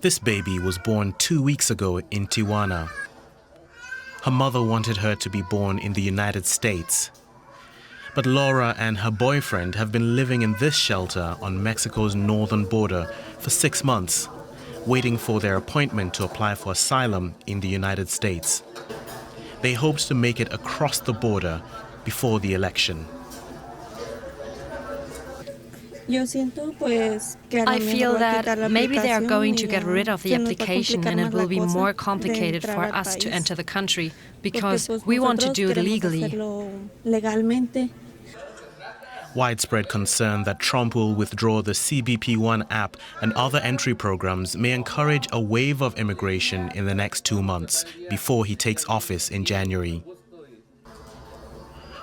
This baby was born 2 weeks ago in Tijuana. Her mother wanted her to be born in the United States. But Laura and her boyfriend have been living in this shelter on Mexico's northern border for 6 months, waiting for their appointment to apply for asylum in the United States. They hoped to make it across the border before the election. I feel that maybe they are going to get rid of the application and it will be more complicated for us to enter the country because we want to do it legally. Widespread concern that Trump will withdraw the CBP-1 app and other entry programs may encourage a wave of immigration in the next 2 months before he takes office in January.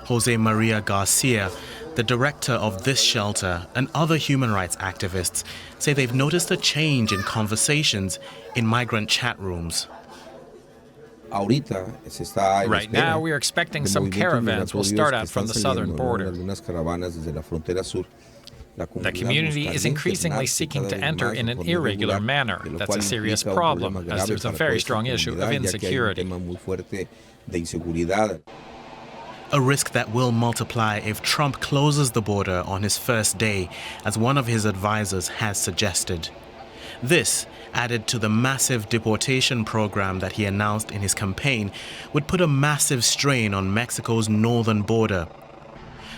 Jose Maria Garcia, the director of this shelter, and other human rights activists say they've noticed a change in conversations in migrant chat rooms. Right now, we are expecting some caravans will start out from the southern border. The community is increasingly seeking to enter in an irregular manner. That's a serious problem, as there's a very strong issue of insecurity. A risk that will multiply if Trump closes the border on his first day, as one of his advisors has suggested. This, added to the massive deportation program that he announced in his campaign, would put a massive strain on Mexico's northern border.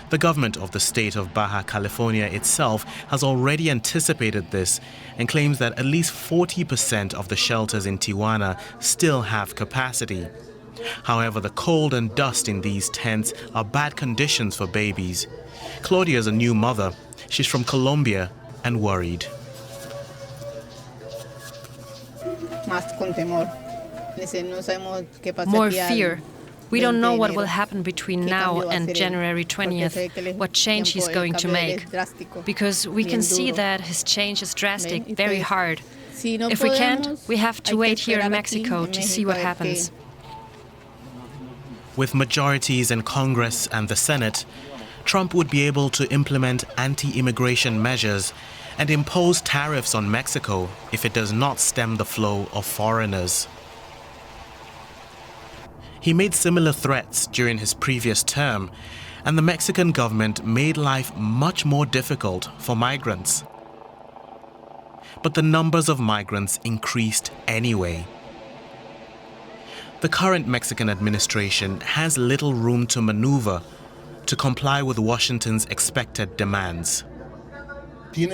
The government of the state of Baja California itself has already anticipated this and claims that at least 40% of the shelters in Tijuana still have capacity. However, the cold and dust in these tents are bad conditions for babies. Claudia is a new mother. She's from Colombia and worried. More fear. We don't know what will happen between now and January 20th, what change he's going to make. Because we can see that his change is drastic, very hard. If we can't, we have to wait here in Mexico to see what happens. With majorities in Congress and the Senate, Trump would be able to implement anti-immigration measures and impose tariffs on Mexico if it does not stem the flow of foreigners. He made similar threats during his previous term, and the Mexican government made life much more difficult for migrants. But the numbers of migrants increased anyway. The current Mexican administration has little room to maneuver to comply with Washington's expected demands. It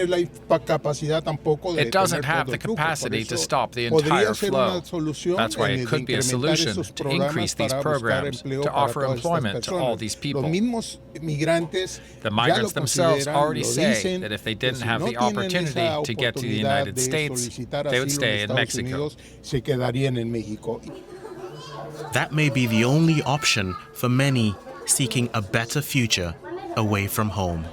doesn't have the capacity to stop the entire flow. That's why it could be a solution to increase these programs, to offer employment to all these people. The migrants themselves already say that if they didn't have the opportunity to get to the United States, they would stay in Mexico. That may be the only option for many seeking a better future away from home.